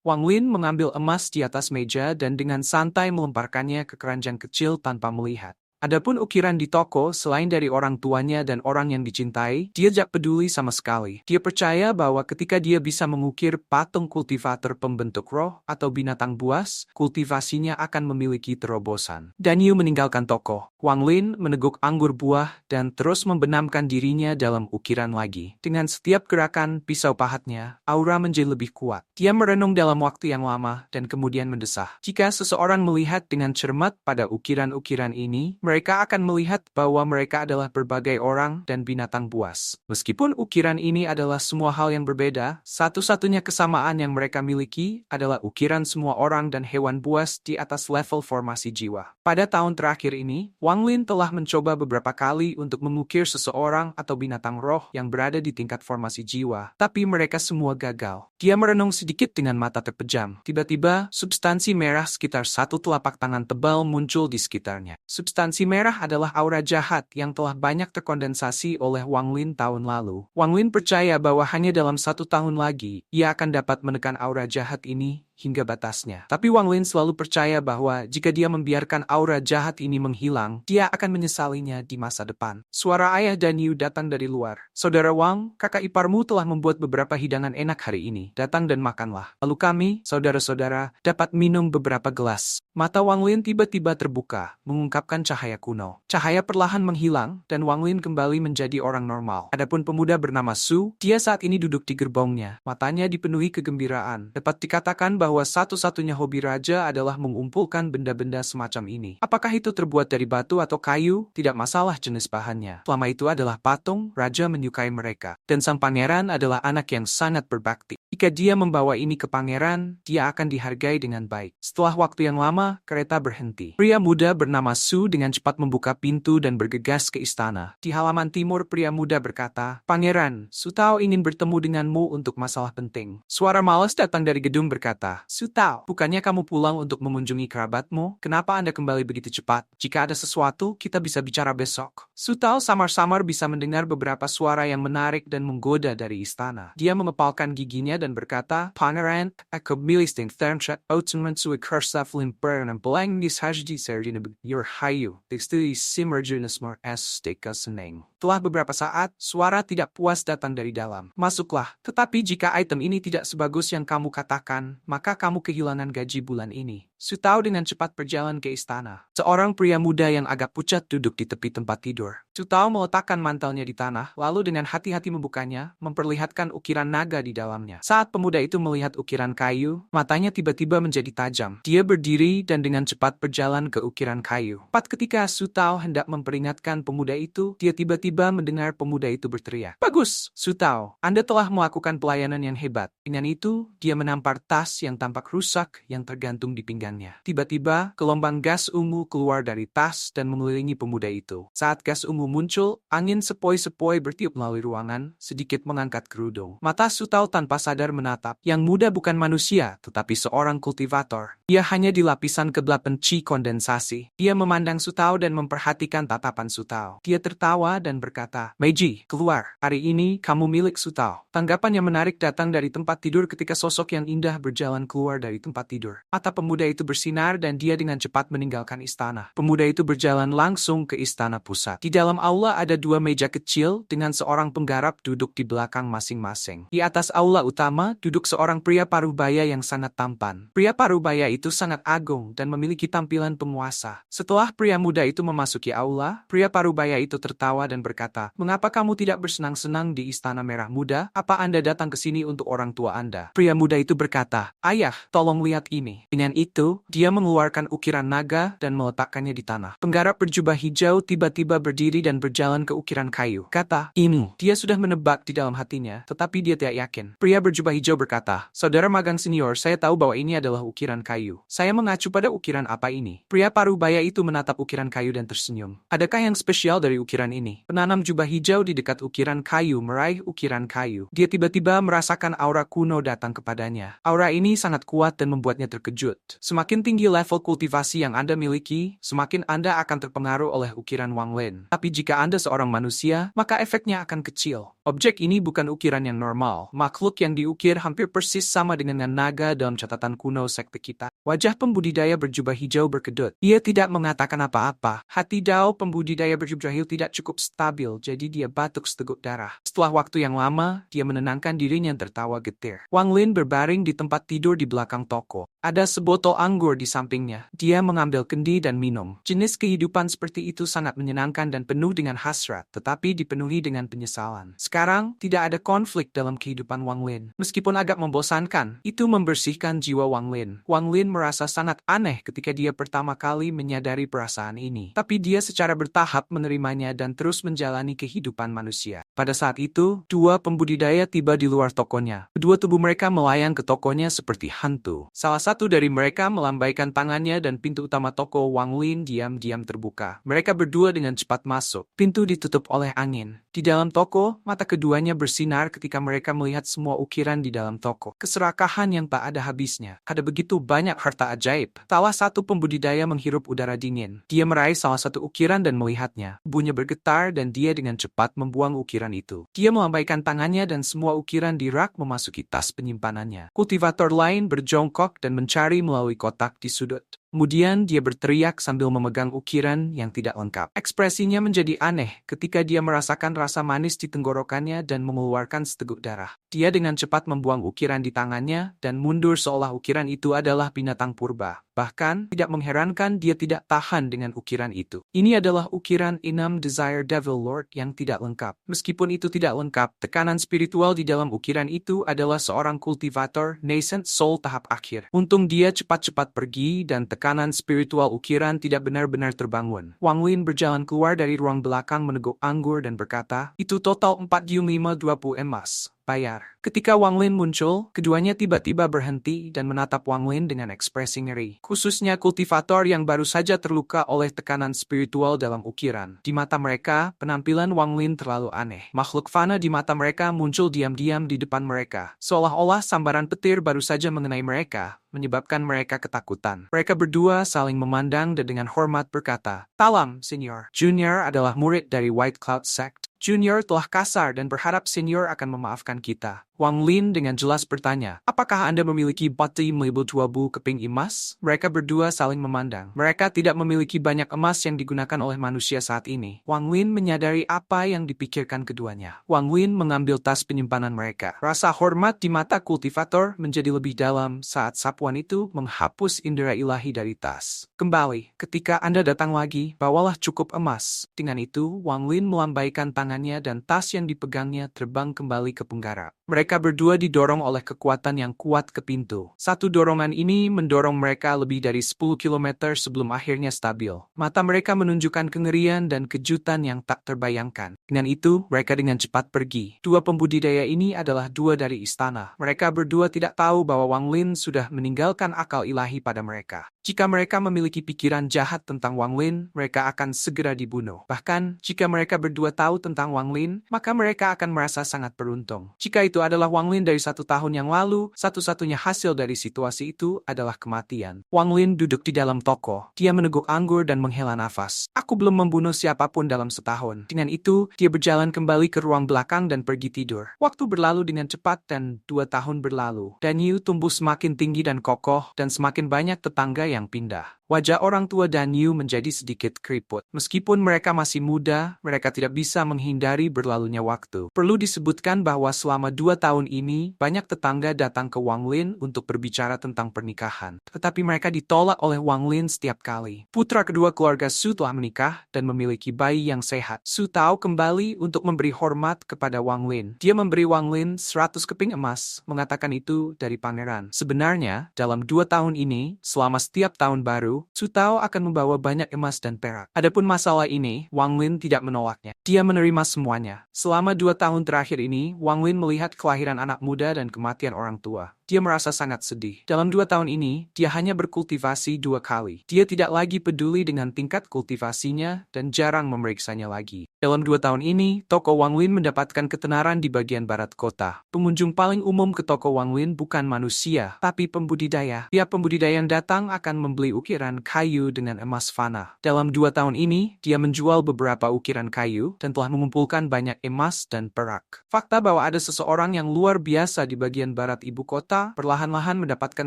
Wang Lin mengambil emas di atas meja dan dengan santai melemparkannya ke keranjang kecil tanpa melihat. Adapun ukiran di toko, selain dari orang tuanya dan orang yang dicintai, dia tidak peduli sama sekali. Dia percaya bahwa ketika dia bisa mengukir patung kultivator pembentuk roh atau binatang buas, kultivasinya akan memiliki terobosan. Dan Yu meninggalkan toko. Wang Lin meneguk anggur buah dan terus membenamkan dirinya dalam ukiran lagi. Dengan setiap gerakan pisau pahatnya, aura menjadi lebih kuat. Dia merenung dalam waktu yang lama dan kemudian mendesah. Jika seseorang melihat dengan cermat pada ukiran-ukiran ini, mereka akan melihat bahwa mereka adalah berbagai orang dan binatang buas. Meskipun ukiran ini adalah semua hal yang berbeda, satu-satunya kesamaan yang mereka miliki adalah ukiran semua orang dan hewan buas di atas level formasi jiwa. Pada tahun terakhir ini, Wang Lin telah mencoba beberapa kali untuk mengukir seseorang atau binatang roh yang berada di tingkat formasi jiwa, tapi mereka semua gagal. Dia merenung sedikit dengan mata terpejam. Tiba-tiba, substansi merah sekitar satu telapak tangan tebal muncul di sekitarnya. Substansi merah adalah aura jahat yang telah banyak terkondensasi oleh Wang Lin tahun lalu. Wang Lin percaya bahwa hanya dalam 1 tahun lagi, ia akan dapat menekan aura jahat ini hingga batasnya. Tapi Wang Lin selalu percaya bahwa jika dia membiarkan aura jahat ini menghilang, dia akan menyesalinya di masa depan. Suara ayah dan Yu datang dari luar. Saudara Wang, kakak iparmu telah membuat beberapa hidangan enak hari ini. Datang dan makanlah. Lalu kami, saudara-saudara, dapat minum beberapa gelas. Mata Wang Lin tiba-tiba terbuka, mengungkapkan cahaya kuno. Cahaya perlahan menghilang, dan Wang Lin kembali menjadi orang normal. Adapun pemuda bernama Su, dia saat ini duduk di gerbongnya. Matanya dipenuhi kegembiraan. Dapat dikatakan bahwa satu-satunya hobi raja adalah mengumpulkan benda-benda semacam ini. Apakah itu terbuat dari batu atau kayu? Tidak masalah jenis bahannya. Selama itu adalah patung, raja menyukai mereka. Dan sang pangeran adalah anak yang sangat berbakti. Jika dia membawa ini ke pangeran, dia akan dihargai dengan baik. Setelah waktu yang lama, kereta berhenti. Pria muda bernama Su dengan cepat membuka pintu dan bergegas ke istana. Di halaman timur, pria muda berkata, "Pangeran, Su Tao ingin bertemu denganmu untuk masalah penting." Suara malas datang dari gedung berkata, "Su Tao, bukannya kamu pulang untuk mengunjungi kerabatmu? Kenapa Anda kembali begitu cepat? Jika ada sesuatu, kita bisa bicara besok." Su Tao samar-samar bisa mendengar beberapa suara yang menarik dan menggoda dari istana. Dia mengepalkan giginya dan berkata, "Pangeran, aku milisting ternchat otemen sui kersaflin bernam belang dishaji serdina your hayu, tekstili simerjunasmar s steka seneng." Setelah beberapa saat, suara tidak puas datang dari dalam. "Masuklah, tetapi jika item ini tidak sebagus yang kamu katakan, maka kamu kehilangan gaji bulan ini." Su Tao dengan cepat berjalan ke istana. Seorang pria muda yang agak pucat duduk di tepi tempat tidur. Su Tao meletakkan mantelnya di tanah, lalu dengan hati-hati membukanya, memperlihatkan ukiran naga di dalamnya. Saat pemuda itu melihat ukiran kayu, matanya tiba-tiba menjadi tajam. Dia berdiri dan dengan cepat berjalan ke ukiran kayu. Tepat ketika Su Tao hendak memperingatkan pemuda itu, dia tiba-tiba mendengar pemuda itu berteriak, "Bagus, Su Tao, Anda telah melakukan pelayanan yang hebat." Dengan itu, dia menampar tas yang tampak rusak yang tergantung di pinggang. Tiba-tiba, gelombang gas ungu keluar dari tas dan mengelilingi pemuda itu. Saat gas ungu muncul, angin sepoi-sepoi bertiup melalui ruangan, sedikit mengangkat kerudung. Mata Su Tao tanpa sadar menatap. Yang muda bukan manusia, tetapi seorang kultivator. Dia hanya di lapisan kegelapan Qi kondensasi. Dia memandang Su Tao dan memperhatikan tatapan Su Tao. Dia tertawa dan berkata, "Meiji, keluar. Hari ini, kamu milik Su Tao." Tanggapan yang menarik datang dari tempat tidur ketika sosok yang indah berjalan keluar dari tempat tidur. Mata pemuda itu bersinar dan dia dengan cepat meninggalkan istana. Pemuda itu berjalan langsung ke istana pusat. Di dalam aula ada 2 meja kecil dengan seorang penggarap duduk di belakang masing-masing. Di atas aula utama duduk seorang pria parubaya yang sangat tampan. Pria parubaya itu sangat agung dan memiliki tampilan penguasa. Setelah pria muda itu memasuki aula, pria parubaya itu tertawa dan berkata, "Mengapa kamu tidak bersenang-senang di Istana Merah Muda? Apa Anda datang ke sini untuk orang tua Anda?" Pria muda itu berkata, "Ayah, tolong lihat ini." Dengan itu, dia mengeluarkan ukiran naga dan meletakkannya di tanah. Penggarap berjubah hijau tiba-tiba berdiri dan berjalan ke ukiran kayu. Kata, "Ini." Dia sudah menebak di dalam hatinya, tetapi dia tidak yakin. Pria berjubah hijau berkata, "Saudara magang senior, saya tahu bahwa ini adalah ukiran kayu. Saya mengacu pada ukiran apa ini?" Pria parubaya itu menatap ukiran kayu dan tersenyum. "Adakah yang spesial dari ukiran ini?" Penanam jubah hijau di dekat ukiran kayu meraih ukiran kayu. Dia tiba-tiba merasakan aura kuno datang kepadanya. Aura ini sangat kuat dan membuatnya terkejut. Semakin tinggi level kultivasi yang Anda miliki, semakin Anda akan terpengaruh oleh ukiran Wang Lin. Tapi jika Anda seorang manusia, maka efeknya akan kecil. Objek ini bukan ukiran yang normal. Makhluk yang diukir hampir persis sama dengan naga dalam catatan kuno sekte kita. Wajah pembudidaya berjubah hijau berkedut. Ia tidak mengatakan apa-apa. Hati Dao pembudidaya berjubah hijau tidak cukup stabil, jadi dia batuk seteguk darah. Setelah waktu yang lama, dia menenangkan dirinya dan tertawa getir. Wang Lin berbaring di tempat tidur di belakang toko. Ada sebotol anggur di sampingnya. Dia mengambil kendi dan minum. Jenis kehidupan seperti itu sangat menyenangkan dan penuh dengan hasrat, tetapi dipenuhi dengan penyesalan. Sekarang, tidak ada konflik dalam kehidupan Wang Lin. Meskipun agak membosankan, itu membersihkan jiwa Wang Lin. Wang Lin merasa sangat aneh ketika dia pertama kali menyadari perasaan ini. Tapi dia secara bertahap menerimanya dan terus menjalani kehidupan manusia. Pada saat itu, dua pembudidaya tiba di luar tokonya. Kedua tubuh mereka melayang ke tokonya seperti hantu. Salah satu dari mereka melambaikan tangannya dan pintu utama toko Wang Lin diam-diam terbuka. Mereka berdua dengan cepat masuk. Pintu ditutup oleh angin. Di dalam toko, mata keduanya bersinar ketika mereka melihat semua ukiran di dalam toko. Keserakahan yang tak ada habisnya. Ada begitu banyak harta ajaib. Salah satu pembudidaya menghirup udara dingin. Dia meraih salah satu ukiran dan melihatnya. Tubuhnya bergetar dan dia dengan cepat membuang ukiran itu. Dia melambaikan tangannya dan semua ukiran di rak memasuki tas penyimpanannya. Kultivator lain berjongkok dan mencari melalui kotak di sudut. Kemudian dia berteriak sambil memegang ukiran yang tidak lengkap. Ekspresinya menjadi aneh ketika dia merasakan rasa manis di tenggorokannya dan mengeluarkan seteguk darah. Dia dengan cepat membuang ukiran di tangannya dan mundur seolah ukiran itu adalah binatang purba. Bahkan, tidak mengherankan dia tidak tahan dengan ukiran itu. Ini adalah ukiran Enam Desire Devil Lord yang tidak lengkap. Meskipun itu tidak lengkap, tekanan spiritual di dalam ukiran itu adalah seorang kultivator nascent soul tahap akhir. Untung dia cepat-cepat pergi dan tekanan spiritual ukiran tidak benar-benar terbangun. Wang Lin berjalan keluar dari ruang belakang meneguk anggur dan berkata, itu total 4,520 emas. Bayar. Ketika Wang Lin muncul, keduanya tiba-tiba berhenti dan menatap Wang Lin dengan ekspresi ngeri. Khususnya kultivator yang baru saja terluka oleh tekanan spiritual dalam ukiran. Di mata mereka, penampilan Wang Lin terlalu aneh. Makhluk fana di mata mereka muncul diam-diam di depan mereka. Seolah-olah sambaran petir baru saja mengenai mereka, menyebabkan mereka ketakutan. Mereka berdua saling memandang dan dengan hormat berkata, "Salam, Senior." Junior adalah murid dari White Cloud Sect. Junior telah kasar dan berharap Senior akan memaafkan kita. Wang Lin dengan jelas bertanya, apakah Anda memiliki bati melibul 20 keping emas? Mereka berdua saling memandang. Mereka tidak memiliki banyak emas yang digunakan oleh manusia saat ini. Wang Lin menyadari apa yang dipikirkan keduanya. Wang Lin mengambil tas penyimpanan mereka. Rasa hormat di mata kultivator menjadi lebih dalam saat sapuan itu menghapus indera ilahi dari tas. Kembali, ketika Anda datang lagi, bawalah cukup emas. Dengan itu, Wang Lin melambaikan tangannya dan tas yang dipegangnya terbang kembali ke penggarap. Mereka berdua didorong oleh kekuatan yang kuat ke pintu. Satu dorongan ini mendorong mereka lebih dari 10 km sebelum akhirnya stabil. Mata mereka menunjukkan kengerian dan kejutan yang tak terbayangkan. Dengan itu, mereka dengan cepat pergi. Dua pembudidaya ini adalah dua dari istana. Mereka berdua tidak tahu bahwa Wang Lin sudah meninggalkan akal ilahi pada mereka. Jika mereka memiliki pikiran jahat tentang Wang Lin, mereka akan segera dibunuh. Bahkan, jika mereka berdua tahu tentang Wang Lin, maka mereka akan merasa sangat beruntung. Jika itu adalah Wang Lin dari 1 tahun yang lalu, satu-satunya hasil dari situasi itu adalah kematian. Wang Lin duduk di dalam toko. Dia meneguk anggur dan menghela nafas. Aku belum membunuh siapapun dalam setahun. Dengan itu, dia berjalan kembali ke ruang belakang dan pergi tidur. Waktu berlalu dengan cepat dan 2 tahun berlalu. Dan Yu tumbuh semakin tinggi dan kokoh, dan semakin banyak tetangga yang pindah. Wajah orang tua Dan Yu menjadi sedikit keriput. Meskipun mereka masih muda, mereka tidak bisa menghindari berlalunya waktu. Perlu disebutkan bahwa selama 2 tahun ini, banyak tetangga datang ke Wang Lin untuk berbicara tentang pernikahan. Tetapi mereka ditolak oleh Wang Lin setiap kali. Putra kedua keluarga Su telah menikah dan memiliki bayi yang sehat. Su Tao kembali untuk memberi hormat kepada Wang Lin. Dia memberi Wang Lin 100 keping emas, mengatakan itu dari pangeran. Sebenarnya, dalam 2 tahun ini, selama setiap tahun baru, Su Tao akan membawa banyak emas dan perak. Adapun masalah ini, Wang Lin tidak menolaknya. Dia menerima semuanya. Selama 2 tahun terakhir ini, Wang Lin melihat kelahiran anak muda dan kematian orang tua. Dia merasa sangat sedih. Dalam 2 tahun ini, dia hanya berkultivasi 2 kali. Dia tidak lagi peduli dengan tingkat kultivasinya dan jarang memeriksanya lagi. Dalam 2 tahun ini, toko Wang Lin mendapatkan ketenaran di bagian barat kota. Pengunjung paling umum ke toko Wang Lin bukan manusia, tapi pembudidaya. Tiap pembudidaya yang datang akan membeli ukiran ukiran kayu dengan emas fana. Dalam 2 tahun ini, dia menjual beberapa ukiran kayu dan telah mengumpulkan banyak emas dan perak. Fakta bahwa ada seseorang yang luar biasa di bagian barat ibu kota perlahan-lahan mendapatkan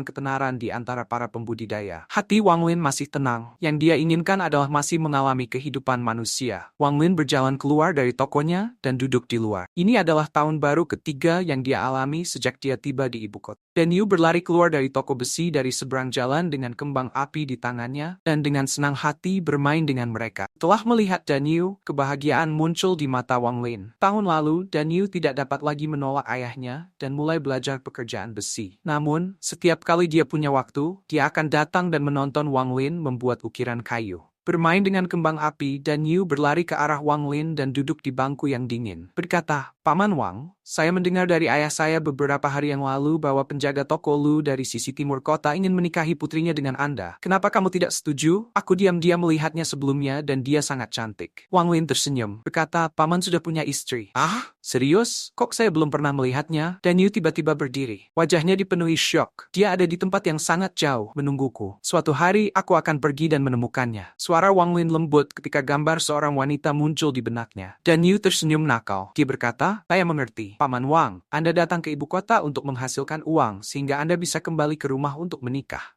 ketenaran di antara para pembudidaya. Hati Wang Lin masih tenang. Yang dia inginkan adalah masih mengalami kehidupan manusia. Wang Lin berjalan keluar dari tokonya dan duduk di luar. Ini adalah tahun baru ketiga yang dia alami sejak dia tiba di ibu kota. Dan Yu berlari keluar dari toko besi dari seberang jalan dengan kembang api di tangannya dan dengan senang hati bermain dengan mereka. Setelah melihat Dan Yu, kebahagiaan muncul di mata Wang Lin. Tahun lalu, Dan Yu tidak dapat lagi menolak ayahnya dan mulai belajar pekerjaan besi. Namun, setiap kali dia punya waktu, dia akan datang dan menonton Wang Lin membuat ukiran kayu. Bermain dengan kembang api, Dan Yu berlari ke arah Wang Lin dan duduk di bangku yang dingin. Berkata, "Paman Wang, saya mendengar dari ayah saya beberapa hari yang lalu bahwa penjaga toko Lu dari sisi timur kota ingin menikahi putrinya dengan Anda. Kenapa kamu tidak setuju? Aku diam-diam melihatnya sebelumnya dan dia sangat cantik." Wang Lin tersenyum, berkata, "Paman sudah punya istri." "Ah? Serius? Kok saya belum pernah melihatnya?" Dan Yu tiba-tiba berdiri. Wajahnya dipenuhi syok. Dia ada di tempat yang sangat jauh, menungguku. Suatu hari, aku akan pergi dan menemukannya. Suara Wang Lin lembut ketika gambar seorang wanita muncul di benaknya. Dan Yu tersenyum nakal. Dia berkata, "Saya mengerti. Paman Wang, Anda datang ke ibu kota untuk menghasilkan uang sehingga Anda bisa kembali ke rumah untuk menikah.